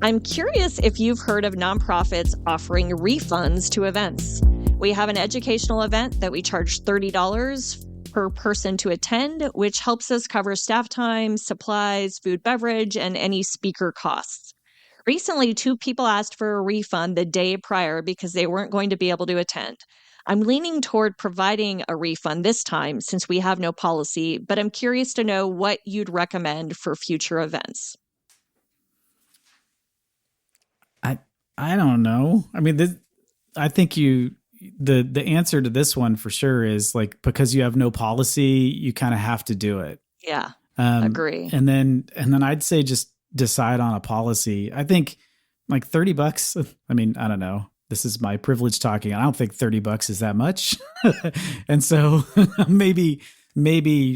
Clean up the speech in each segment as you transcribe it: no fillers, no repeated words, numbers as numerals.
I'm curious if you've heard of nonprofits offering refunds to events. We have an educational event that we charge $30 per person to attend, which helps us cover staff time, supplies, food, beverage, and any speaker costs. Recently, 2 people asked for a refund the day prior because they weren't going to be able to attend. I'm leaning toward providing a refund this time since we have no policy, but I'm curious to know what you'd recommend for future events. I don't know. I mean, I think the answer to this one for sure is like, because you have no policy, you kind of have to do it. Yeah, agree. And then I'd say just decide on a policy. I think like $30. I mean, I don't know. This is my privilege talking. I don't think $30 is that much. And so maybe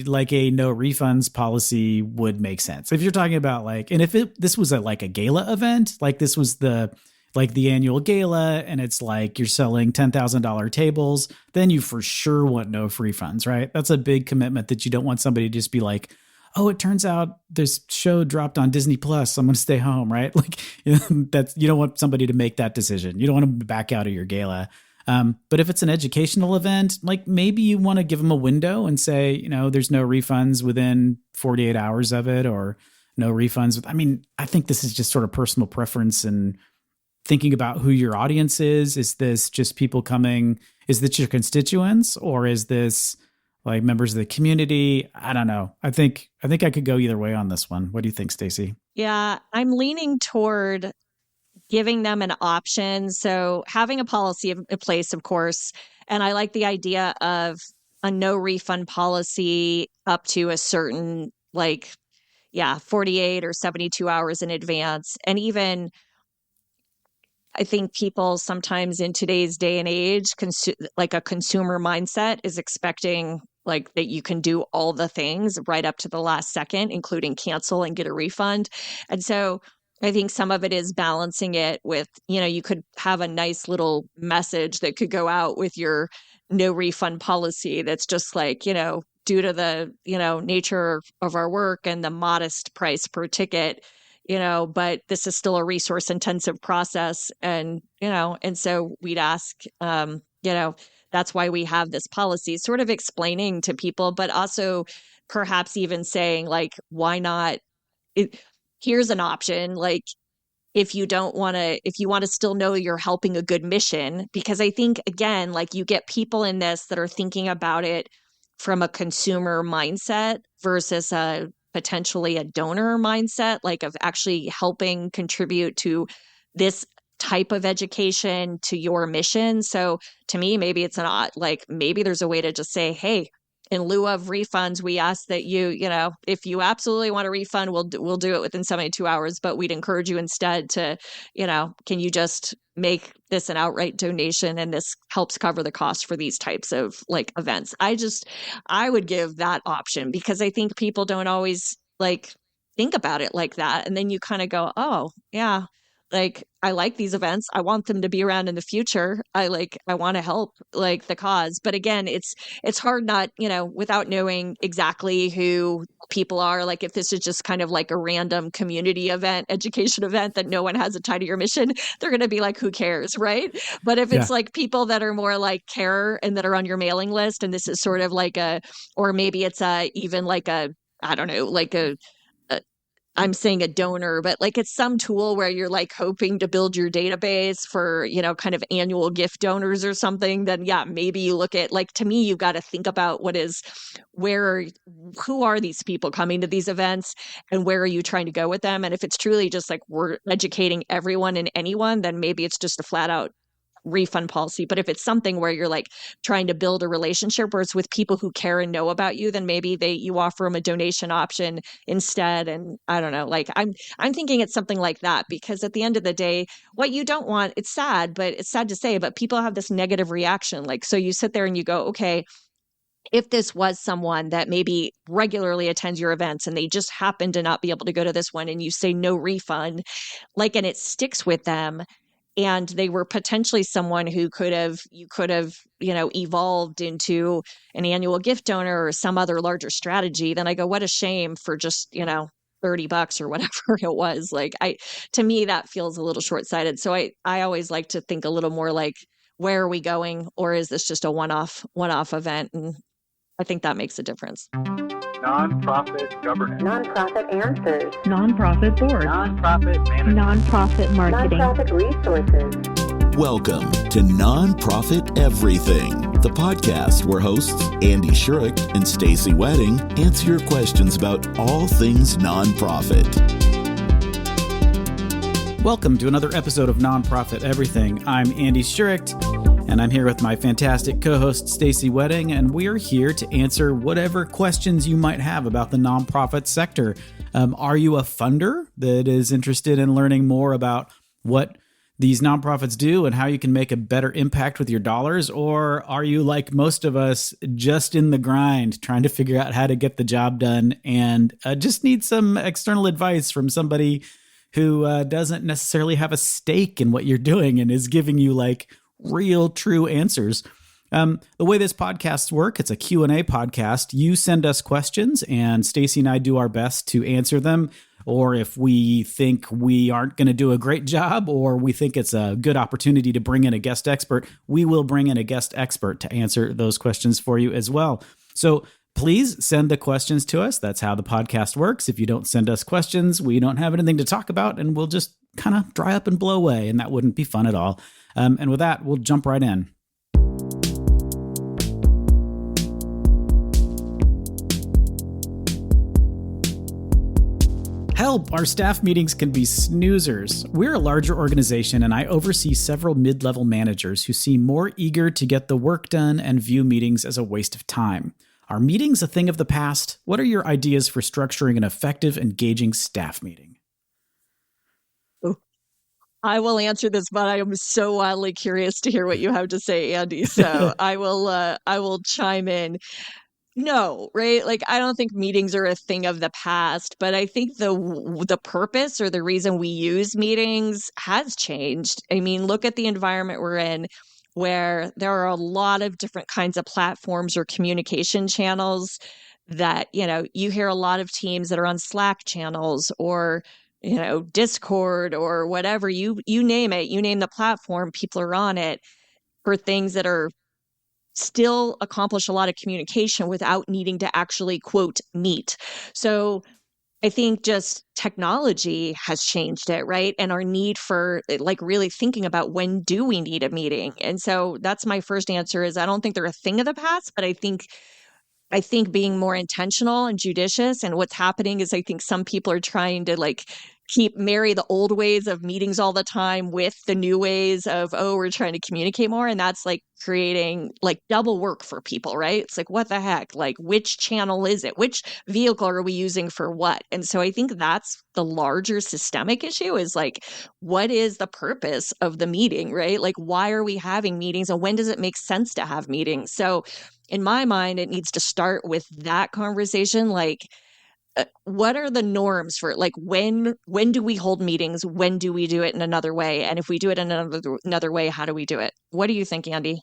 like a no refunds policy would make sense. If you're talking about like, and if this was like a gala event, like this was the annual gala, and it's like you're selling $10,000 tables, then you for sure want no refunds, right? That's a big commitment that you don't want somebody to just be like, oh, it turns out this show dropped on Disney Plus, I'm going to stay home, right? Like, you don't want somebody to make that decision. You don't want them to back out of your gala. But if it's an educational event, like maybe you want to give them a window and say, there's no refunds within 48 hours of it, or no refunds. I mean, I think this is just sort of personal preference and thinking about who your audience is. Is this just people coming? Is this your constituents, or is this like members of the community? I don't know. I think I could go either way on this one. What do you think, Stacey? Yeah, I'm leaning toward giving them an option. So having a policy in place, of course, and I like the idea of a no refund policy up to a certain 48 or 72 hours in advance. And even I think people sometimes in today's day and age, like a consumer mindset is expecting like that you can do all the things right up to the last second, including cancel and get a refund. And so I think some of it is balancing it with, you could have a nice little message that could go out with your no refund policy that's just like, due to the, nature of our work and the modest price per ticket, but this is still a resource intensive process. And so we'd ask, that's why we have this policy, sort of explaining to people, but also perhaps even saying like, why not? Here's an option. Like, if you want to still know you're helping a good mission, because I think, again, like you get people in this that are thinking about it from a consumer mindset versus potentially a donor mindset, like of actually helping contribute to this type of education to your mission. So to me, maybe it's maybe there's a way to just say, hey, in lieu of refunds, we ask that if you absolutely want a refund, we'll do it within 72 hours, but we'd encourage you instead to, can you just make this an outright donation, and this helps cover the cost for these types of like events. I would give that option, because I think people don't always like think about it like that. And then you kind of go, oh yeah, like I like these events. I want them to be around in the future. I want to help like the cause. But again, it's hard not, without knowing exactly who people are. Like if this is just kind of like a random community event, education event that no one has a tie to your mission, they're going to be like, who cares, right? But if it's like people that are more like care and that are on your mailing list, and this is sort of like or maybe it's even like I don't know, like I'm saying a donor, but like it's some tool where you're like hoping to build your database for, kind of annual gift donors or something, then yeah, maybe you look at, like, to me, you've got to think about who are these people coming to these events, and where are you trying to go with them? And if it's truly just like we're educating everyone and anyone, then maybe it's just a flat out refund policy. But if it's something where you're like trying to build a relationship where it's with people who care and know about you, then maybe you offer them a donation option instead. And I don't know, like I'm thinking it's something like that, because at the end of the day, what you don't want, it's sad to say, but people have this negative reaction. Like, so you sit there and you go, okay, if this was someone that maybe regularly attends your events and they just happen to not be able to go to this one, and you say no refund, like, and it sticks with them, and they were potentially someone who you could have, evolved into an annual gift donor or some other larger strategy, then I go, what a shame for just, $30 or whatever it was. Like to me, that feels a little short-sighted. So I always like to think a little more like, where are we going? Or is this just a one-off event? And I think that makes a difference. Nonprofit governance. Nonprofit answers. Nonprofit board. Nonprofit management. Nonprofit marketing. Nonprofit resources. Welcome to Nonprofit Everything, the podcast where hosts Andy Shurick and Stacey Wedding answer your questions about all things nonprofit. Welcome to another episode of Nonprofit Everything. I'm Andy Shurick, and I'm here with my fantastic co-host Stacey Wedding, and we are here to answer whatever questions you might have about the nonprofit sector. Are you a funder that is interested in learning more about what these nonprofits do and how you can make a better impact with your dollars? Or are you, like most of us, just in the grind, trying to figure out how to get the job done and just need some external advice from somebody who doesn't necessarily have a stake in what you're doing and is giving you like real, true answers? The way this podcasts work, it's a Q&A podcast. You send us questions and Stacey and I do our best to answer them. Or if we think we aren't going to do a great job, or we think it's a good opportunity to bring in a guest expert, we will bring in a guest expert to answer those questions for you as well. So please send the questions to us. That's how the podcast works. If you don't send us questions, we don't have anything to talk about, and we'll just kind of dry up and blow away, and that wouldn't be fun at all. And with that, we'll jump right in. Help! Our staff meetings can be snoozers. We're a larger organization, and I oversee several mid-level managers who seem more eager to get the work done and view meetings as a waste of time. Are meetings a thing of the past? What are your ideas for structuring an effective, engaging staff meeting? I will answer this, but I am so wildly curious to hear what you have to say, Andy. So I will chime in. No, right? Like, I don't think meetings are a thing of the past, but I think the purpose or the reason we use meetings has changed. I mean, look at the environment we're in, where there are a lot of different kinds of platforms or communication channels that, you hear a lot of teams that are on Slack channels or, Discord or whatever, you name it, you name the platform, people are on it for things that are still accomplish a lot of communication without needing to actually, quote, meet. So I think just technology has changed it, right? And our need for like really thinking about when do we need a meeting? And so that's my first answer is I don't think they're a thing of the past, but I think being more intentional and judicious. And what's happening is I think some people are trying to like marry the old ways of meetings all the time with the new ways of, we're trying to communicate more. And that's like creating like double work for people, right? It's like, what the heck? Like, which channel is it? Which vehicle are we using for what? And so I think that's the larger systemic issue is like, what is the purpose of the meeting, right? Like, why are we having meetings and when does it make sense to have meetings? So in my mind, it needs to start with that conversation. Like, what are the norms for like when do we hold meetings? When do we do it in another way? And if we do it in another way, how do we do it? What do you think, Andy?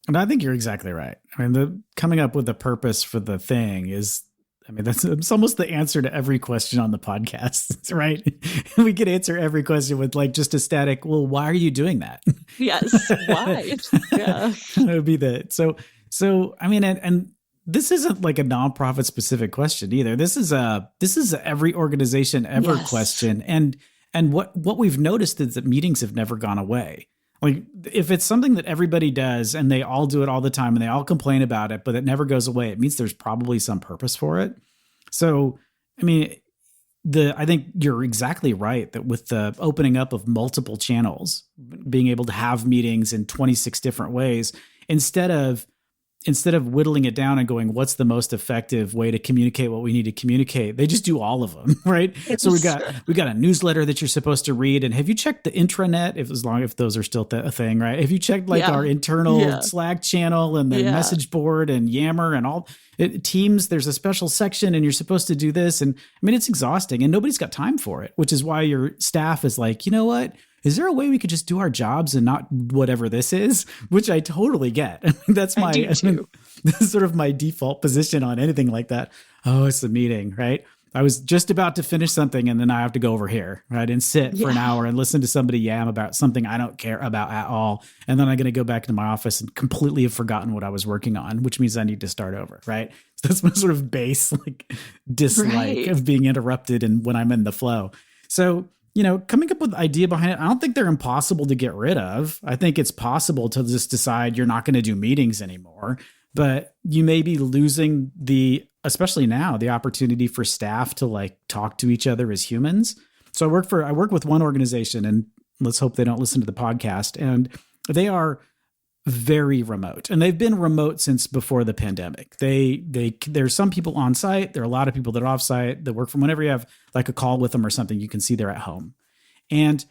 And I think you're exactly right. I mean, coming up with the purpose for the thing is, it's almost the answer to every question on the podcast, right? We could answer every question with like just a static, well, why are you doing that? Yes, why? Yeah. That would be So and this isn't like a nonprofit specific question either. This is a every organization ever question. And what we've noticed is that meetings have never gone away. Like if it's something that everybody does and they all do it all the time and they all complain about it, but it never goes away, it means there's probably some purpose for it. So, I think you're exactly right that with the opening up of multiple channels, being able to have meetings in 26 different ways, instead of whittling it down and going, what's the most effective way to communicate what we need to communicate? They just do all of them, right? So we got a newsletter that you're supposed to read. And have you checked the intranet? If those are still a thing, right? Have you checked our internal Slack channel and the message board and Yammer and all Teams? There's a special section and you're supposed to do this. And it's exhausting and nobody's got time for it, which is why your staff is like, you know what? Is there a way we could just do our jobs and not whatever this is? Which I totally get. That's that's sort of my default position on anything like that. Oh, it's a meeting, right? I was just about to finish something and then I have to go over here, right? And sit for an hour and listen to somebody yam about something I don't care about at all. And then I'm going to go back into my office and completely have forgotten what I was working on, which means I need to start over, right? So that's my sort of base dislike of being interrupted and when I'm in the flow. So, coming up with the idea behind it, I don't think they're impossible to get rid of. I think it's possible to just decide you're not going to do meetings anymore, but you may be losing especially now, the opportunity for staff to talk to each other as humans. So I work with one organization, and let's hope they don't listen to the podcast, and they are very remote, and they've been remote since before the pandemic. There's some people on site. There are a lot of people that are off site that work from whenever you have a call with them or something, you can see they're at home. And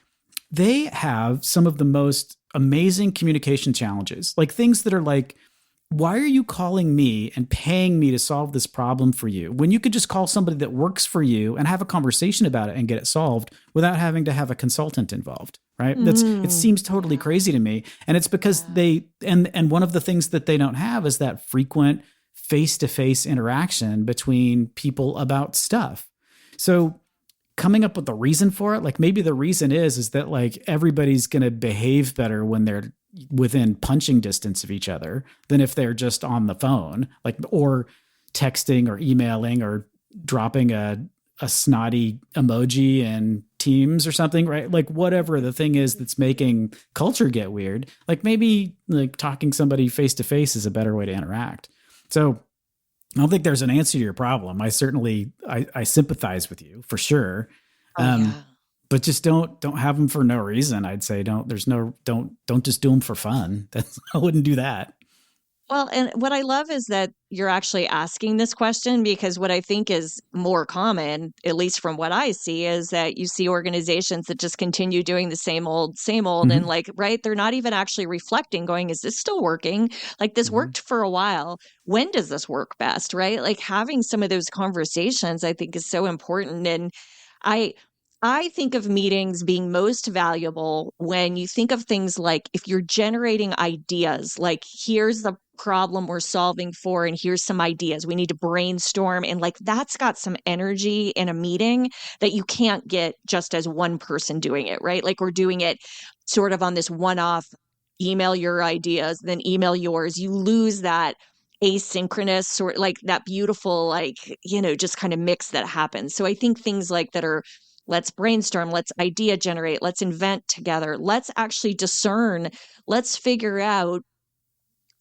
they have some of the most amazing communication challenges, things that are why are you calling me and paying me to solve this problem for you when you could just call somebody that works for you and have a conversation about it and get it solved without having to have a consultant involved, right? It seems totally crazy to me. And it's because and one of the things that they don't have is that frequent face-to-face interaction between people about stuff. So coming up with the reason for it, maybe the reason is that everybody's going to behave better when they're within punching distance of each other than if they're just on the phone, or texting or emailing or dropping a snotty emoji in Teams or something, right? Whatever the thing is that's making culture get weird, maybe talking somebody face to face is a better way to interact. So I don't think there's an answer to your problem. I certainly, I sympathize with you for sure. But just don't have them for no reason. I'd say don't just do them for fun. I wouldn't do that. Well, and what I love is that you're actually asking this question, because what I think is more common, at least from what I see, is that you see organizations that just continue doing the same old, and they're not even actually reflecting, going, is this still working? This worked for a while. When does this work best, right? Having some of those conversations, I think, is so important. And I think of meetings being most valuable when you think of things like if you're generating ideas, here's the problem we're solving for, and here's some ideas. We need to brainstorm. And that's got some energy in a meeting that you can't get just as one person doing it, right? We're doing it sort of on this one-off, email your ideas, then email yours. You lose that asynchronous sort, that beautiful, just kind of mix that happens. So I think things that are, let's brainstorm, let's idea generate, let's invent together, let's actually discern, let's figure out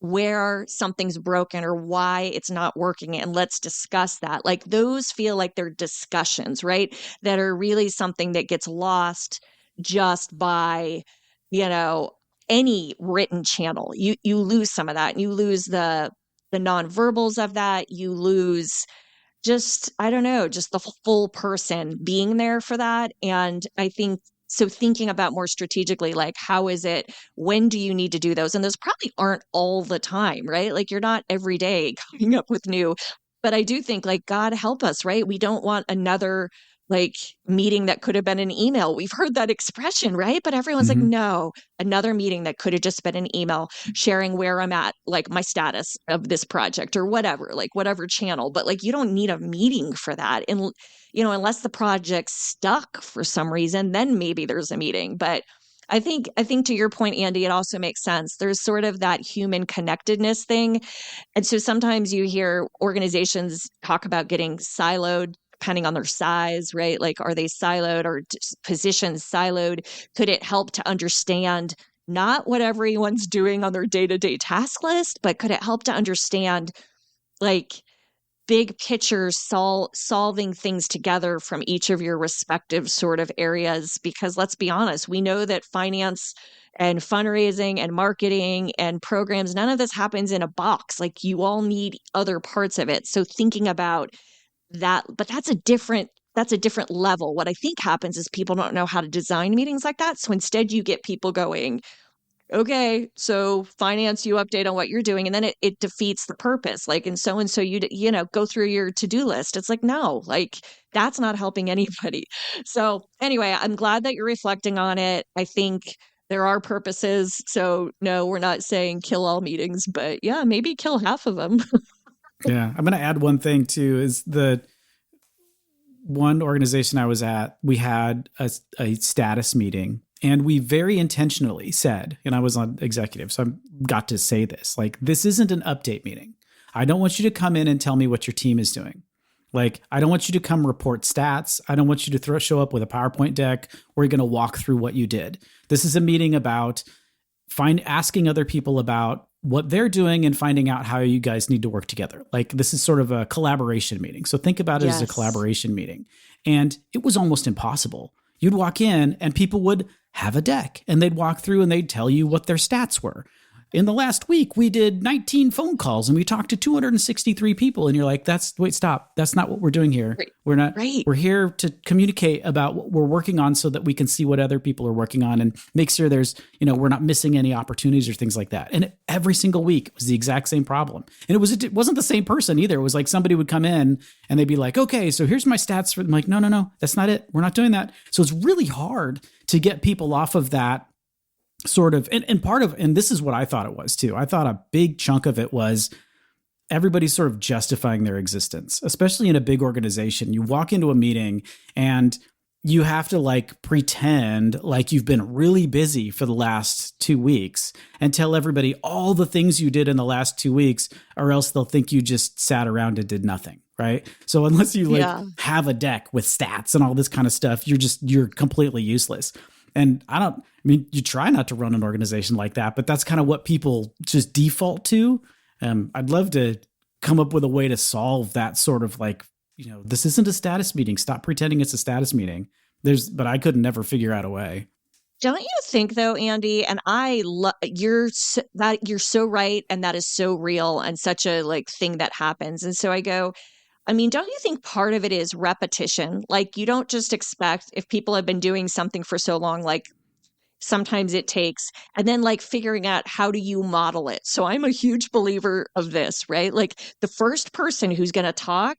where something's broken or why it's not working, and let's discuss that. Those feel like they're discussions, right? That are really something that gets lost just by, any written channel. You lose some of that, and you lose the nonverbals of that. You lose just, I don't know, just the full person being there for that. And I think, so thinking about more strategically, how is it, when do you need to do those? And those probably aren't all the time, right? You're not every day coming up with new, but I do think God help us, right? We don't want another meeting that could have been an email. We've heard that expression, right? But everyone's no, another meeting that could have just been an email sharing where I'm at, my status of this project or whatever, whatever channel. But you don't need a meeting for that. And, unless the project's stuck for some reason, then maybe there's a meeting. But I think to your point, Andy, it also makes sense. There's sort of that human connectedness thing. And so sometimes you hear organizations talk about getting siloed, depending on their size, right? Are they siloed or positions siloed? Could it help to understand not what everyone's doing on their day-to-day task list, but could it help to understand big picture solving things together from each of your respective sort of areas? Because let's be honest, we know that finance and fundraising and marketing and programs, none of this happens in a box. You all need other parts of it. So thinking about that, but that's a different level. What I think happens is people don't know how to design meetings like that. So instead you get people going, okay, so finance, you update on what you're doing. And then it defeats the purpose. And so you go through your to-do list. It's no, that's not helping anybody. So anyway, I'm glad that you're reflecting on it. I think there are purposes. So no, we're not saying kill all meetings, but yeah, maybe kill half of them. Yeah. I'm going to add one thing too, is one organization I was at, we had a status meeting, and we very intentionally said, and I was on executive, so I got to say this, like, this isn't an update meeting. I don't want you to come in and tell me what your team is doing. Like, I don't want you to come report stats. I don't want you to show up with a PowerPoint deck where you're going to walk through what you did. This is a meeting about asking other people about what they're doing and finding out how you guys need to work together. Like, this is sort of a collaboration meeting. So think about it as a collaboration meeting. And it was almost impossible. You'd walk in and people would have a deck and they'd walk through and they'd tell you what their stats were. In the last week, we did 19 phone calls and we talked to 263 people. And you're like, wait, stop. That's not what we're doing here. Right. We're not, right. We're here to communicate about what we're working on so that we can see what other people are working on and make sure there's, we're not missing any opportunities or things like that. And every single week it was the exact same problem. And it wasn't the same person either. It was like somebody would come in and they'd be like, okay, so here's my stats. I'm like, no, that's not it. We're not doing that. So it's really hard to get people off of that sort of, and this is what I thought it was too. I thought a big chunk of it was everybody's sort of justifying their existence, especially in a big organization. You walk into a meeting and you have to like pretend like you've been really busy for the last 2 weeks and tell everybody all the things you did in the last 2 weeks, or else they'll think you just sat around and did nothing. Right. So unless you have a deck with stats and all this kind of stuff, you're completely useless. And you try not to run an organization like that, but that's kind of what people just default to. I'd love to come up with a way to solve that sort of like, this isn't a status meeting. Stop pretending it's a status meeting. But I could never figure out a way. Don't you think though, Andy? And you're so right, and that is so real and such a like thing that happens. And so I go, don't you think part of it is repetition? Like, you don't just expect, if people have been doing something for so long, like sometimes it takes, and then like figuring out how do you model it. So I'm a huge believer of this, right? Like the first person who's going to talk,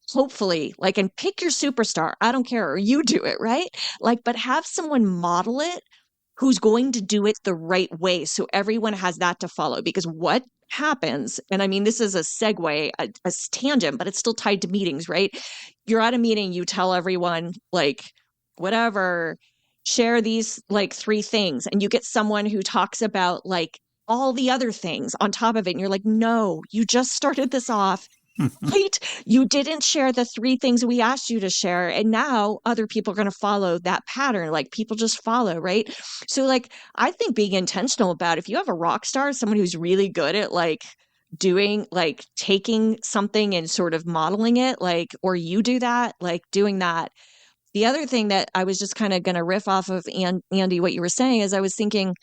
hopefully, like, and pick your superstar. I don't care, or you do it, right? Like, but have someone model it who's going to do it the right way. So everyone has that to follow, because what happens, and this is a segue, a tangent, but it's still tied to meetings, right? You're at a meeting, you tell everyone like, whatever, share these like 3 things, and you get someone who talks about like all the other things on top of it. And you're like, no, you just started this off. Right? You didn't share the 3 things we asked you to share. And now other people are going to follow that pattern. Like, people just follow, right? So like, I think being intentional about, if you have a rock star, someone who's really good at like doing, like taking something and sort of modeling it, like, or you do that, like doing that. The other thing that I was just kind of going to riff off of, Andy, what you were saying, is I was thinking,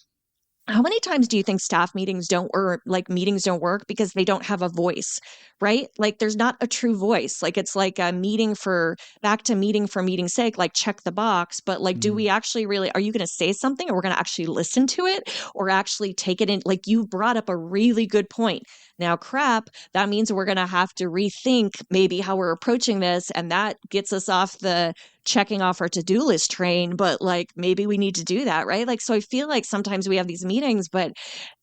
how many times do you think staff meetings don't work because they don't have a voice, right? Like, there's not a true voice. Like, it's like a meeting for meeting's sake, like check the box. But like, do we actually really, are you going to say something, or we're going to actually listen to it, or actually take it in? Like, you brought up a really good point. Now, crap, that means we're going to have to rethink maybe how we're approaching this. And that gets us off the checking off our to-do list train, but like, maybe we need to do that, right? Like, so I feel like sometimes we have these meetings,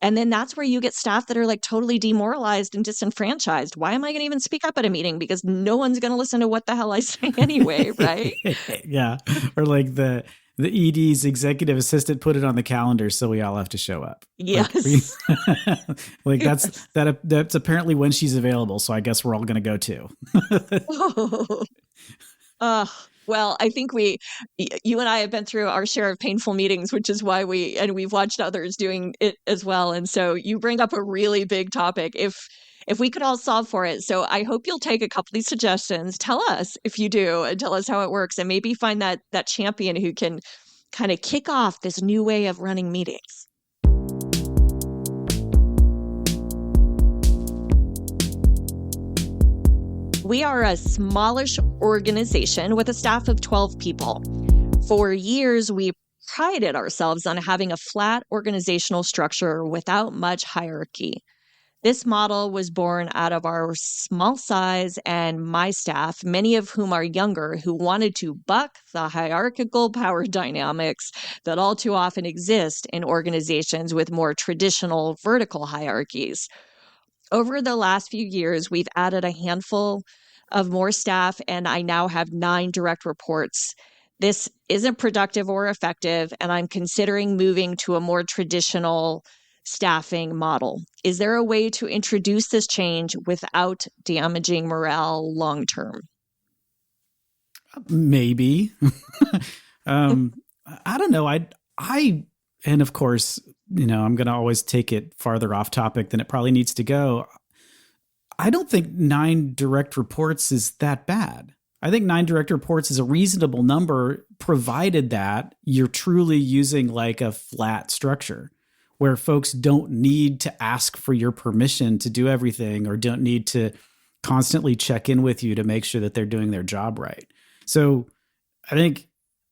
and then that's where you get staff that are like totally demoralized and disenfranchised. Why am I going to even speak up at a meeting? Because no one's going to listen to what the hell I say anyway, right? Yeah. Or like the ED's executive assistant put it on the calendar, so we all have to show up. Yes. Like that's apparently when she's available. So I guess we're all going to go too. Well, I think you and I have been through our share of painful meetings, which is why we've watched others doing it as well. And so you bring up a really big topic. If we could all solve for it. So I hope you'll take a couple of these suggestions. Tell us if you do, and tell us how it works, and maybe find that champion who can kind of kick off this new way of running meetings. We are a smallish organization with a staff of 12 people. For years, we prided ourselves on having a flat organizational structure without much hierarchy. This model was born out of our small size and my staff, many of whom are younger, who wanted to buck the hierarchical power dynamics that all too often exist in organizations with more traditional vertical hierarchies. Over the last few years, we've added a handful of more staff, and I now have 9 direct reports. This isn't productive or effective, and I'm considering moving to a more traditional staffing model. Is there a way to introduce this change without damaging morale long term? Maybe. I don't know. And of course, I'm going to always take it farther off topic than it probably needs to go. I don't think 9 direct reports is that bad. I think 9 direct reports is a reasonable number, provided that you're truly using like a flat structure where folks don't need to ask for your permission to do everything, or don't need to constantly check in with you to make sure that they're doing their job right. So I think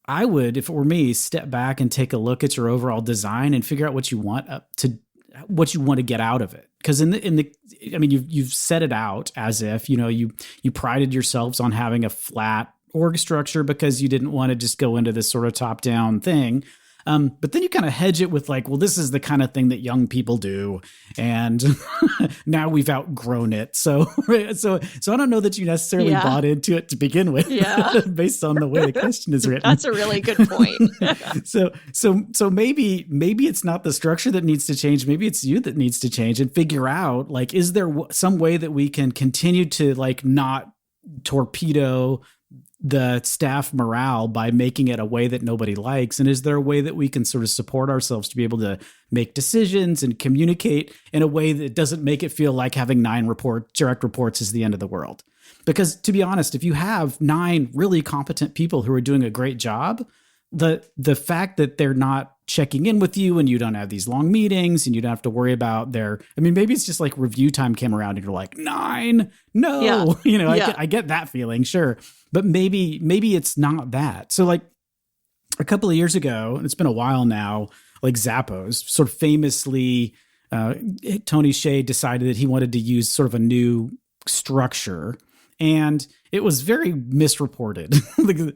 I would, if it were me, step back and take a look at your overall design and figure out what you want to get out of it. Because you've set it out as if, you prided yourselves on having a flat org structure because you didn't want to just go into this sort of top down thing. But then you kind of hedge it with like, well, this is the kind of thing that young people do. And now we've outgrown it. So I don't know that you necessarily bought into it to begin with, based on the way the question is written. That's a really good point. So maybe it's not the structure that needs to change. Maybe it's you that needs to change, and figure out like, is there some way that we can continue to like not torpedo the staff morale by making it a way that nobody likes? And is there a way that we can sort of support ourselves to be able to make decisions and communicate in a way that doesn't make it feel like having 9 direct reports is the end of the world? Because to be honest, if you have 9 really competent people who are doing a great job, the fact that they're not checking in with you and you don't have these long meetings and you don't have to worry about maybe it's just like review time came around and you're like, 9, no, I get that feeling, sure. But maybe it's not that. So like a couple of years ago, and it's been a while now, like Zappos sort of famously, Tony Hsieh decided that he wanted to use sort of a new structure. And it was very misreported.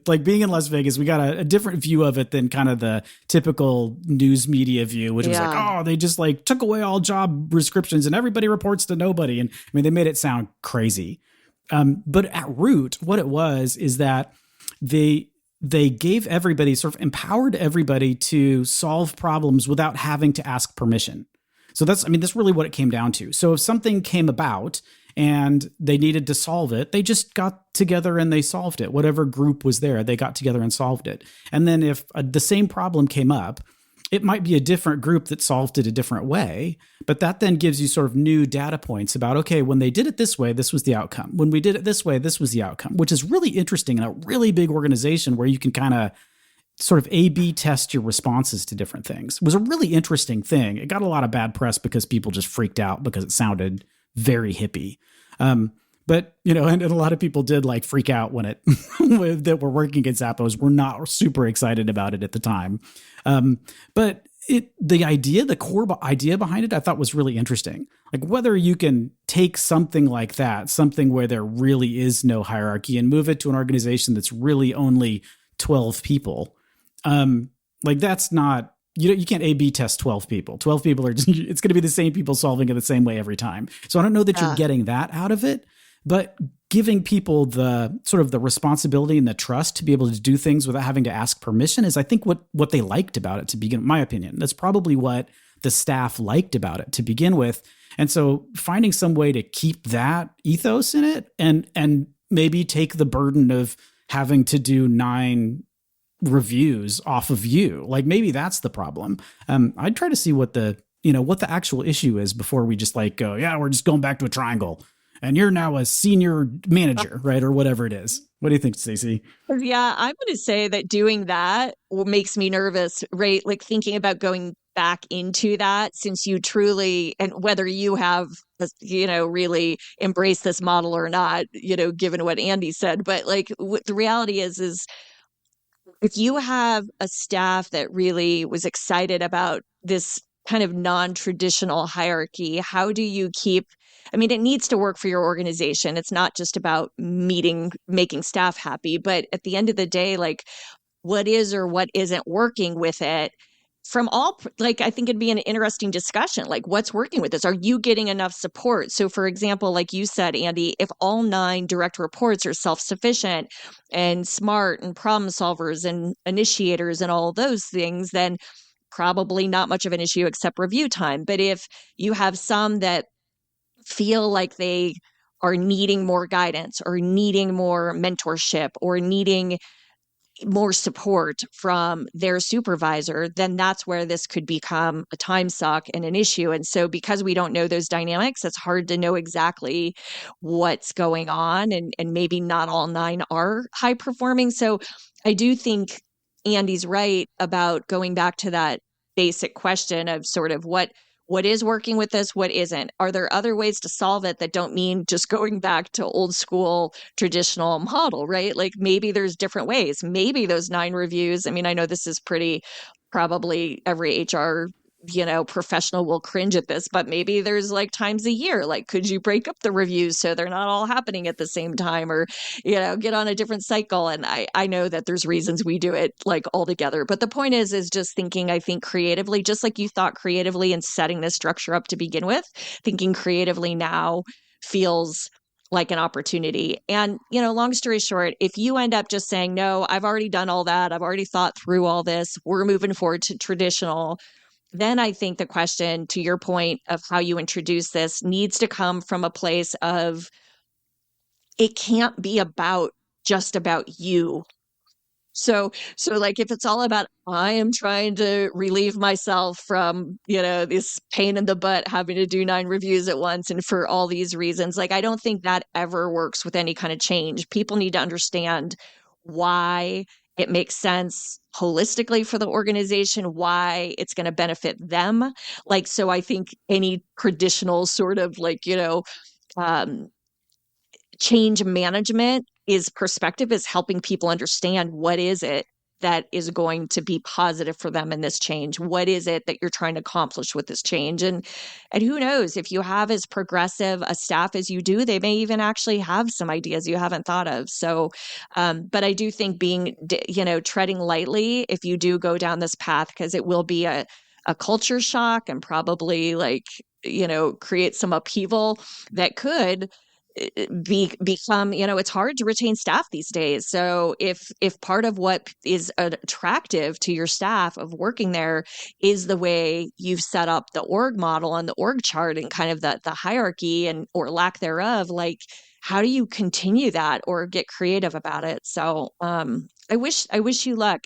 like being in Las Vegas, we got a different view of it than kind of the typical news media view, which was like, oh, they just like took away all job descriptions and everybody reports to nobody. And they made it sound crazy. But at root, what it was is that they gave everybody, sort of empowered everybody to solve problems without having to ask permission. So that's really what it came down to. So if something came about and they needed to solve it, they just got together and they solved it. Whatever group was there, they got together and solved it. And then if the same problem came up, it might be a different group that solved it a different way, but that then gives you sort of new data points about, okay, when they did it this way, this was the outcome. When we did it this way, this was the outcome, which is really interesting in a really big organization where you can kind of sort of A/B test your responses to different things. It was a really interesting thing. It got a lot of bad press because people just freaked out because it sounded very hippie. But, and a lot of people did like freak out when that were working at Zappos were not super excited about it at the time. But the core idea behind it, I thought was really interesting. Like whether you can take something like that, something where there really is no hierarchy, and move it to an organization that's really only 12 people. Like that's not, you can't A/B test 12 people. 12 people it's going to be the same people solving it the same way every time. So I don't know that you're getting that out of it, but giving people the sort of the responsibility and the trust to be able to do things without having to ask permission is, I think, what they liked about it to begin, my opinion. That's probably what the staff liked about it to begin with. And so finding some way to keep that ethos in it and maybe take the burden of having to do 9 reviews off of you. Like maybe that's the problem. I'd try to see what the actual issue is before we just like go, yeah, we're just going back to a triangle and you're now a senior manager, right? Or whatever it is. What do you think, Stacey? Yeah, I'm going to say that doing that makes me nervous, right? Like thinking about going back into that, since you truly, and whether you have, really embraced this model or not, given what Andy said, but like the reality is if you have a staff that really was excited about this kind of non-traditional hierarchy, how do you keep, it needs to work for your organization. It's not just about making staff happy, but at the end of the day, like what is or what isn't working with it from all, like, I think it'd be an interesting discussion, like what's working with this? Are you getting enough support? So for example, like you said, Andy, if all 9 direct reports are self-sufficient and smart and problem solvers and initiators and all those things, then probably not much of an issue except review time. But if you have some that feel like they are needing more guidance or needing more mentorship or needing more support from their supervisor, then that's where this could become a time suck and an issue. And so because we don't know those dynamics, it's hard to know exactly what's going on. And maybe not all 9 are high performing. So I do think Andy's right about going back to that basic question of sort of what is working with this, what isn't. Are there other ways to solve it that don't mean just going back to old school traditional model, right? Like maybe there's different ways. Maybe those 9 reviews, I mean, I know this is pretty, probably every HR professional will cringe at this, but maybe there's like times a year, like, could you break up the reviews so they're not all happening at the same time, or, get on a different cycle? And I know that there's reasons we do it like all together. But the point is just thinking, I think creatively, just like you thought creatively in setting this structure up to begin with, thinking creatively now feels like an opportunity. And, long story short, if you end up just saying, no, I've already done all that, I've already thought through all this, we're moving forward to traditional, then I think the question, to your point of how you introduce this, needs to come from a place of it can't be just about you. So like if it's all about, I am trying to relieve myself from, this pain in the butt, having to do 9 reviews at once and for all these reasons, like, I don't think that ever works with any kind of change. People need to understand why it makes sense holistically for the organization, why it's going to benefit them. Like, so I think any traditional sort of like, change management perspective is helping people understand what is it that is going to be positive for them in this change. What is it that you're trying to accomplish with this change? And who knows, if you have as progressive a staff as you do, they may even actually have some ideas you haven't thought of. So, but I do think being, treading lightly if you do go down this path, because it will be a culture shock and probably like, create some upheaval that could become, it's hard to retain staff these days. So if part of what is attractive to your staff of working there is the way you've set up the org model and the org chart and kind of the hierarchy and or lack thereof, like, how do you continue that or get creative about it? So I wish you luck.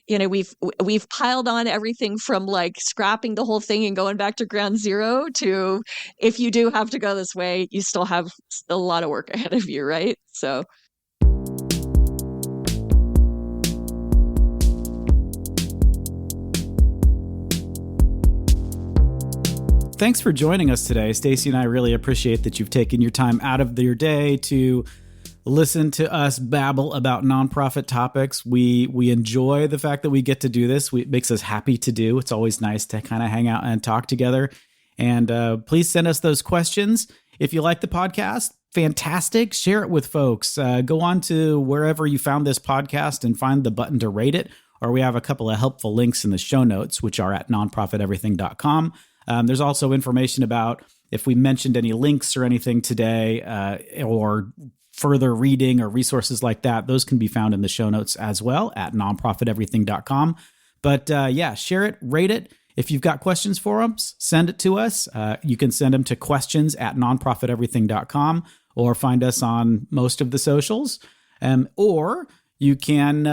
We've piled on everything from like scrapping the whole thing and going back to ground zero to, if you do have to go this way, you still have a lot of work ahead of you, right? So. Thanks for joining us today. Stacey and I really appreciate that you've taken your time out of your day to listen to us babble about nonprofit topics. We enjoy the fact that we get to do this. It makes us happy to do. It's always nice to kind of hang out and talk together. And please send us those questions. If you like the podcast, fantastic. Share it with folks. Go on to wherever you found this podcast and find the button to rate it. Or we have a couple of helpful links in the show notes, which are at nonprofiteverything.com. There's also information about if we mentioned any links or anything today, or further reading or resources like that. Those can be found in the show notes as well at nonprofiteverything.com. But share it, rate it. If you've got questions for us, send it to us. You can send them to questions@nonprofiteverything.com or find us on most of the socials. Or you can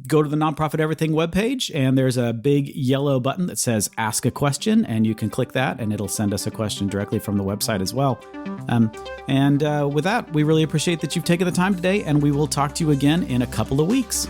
go to the Nonprofit Everything webpage, and there's a big yellow button that says Ask a Question, and you can click that, and it'll send us a question directly from the website as well. And with that, we really appreciate that you've taken the time today, and we will talk to you again in a couple of weeks.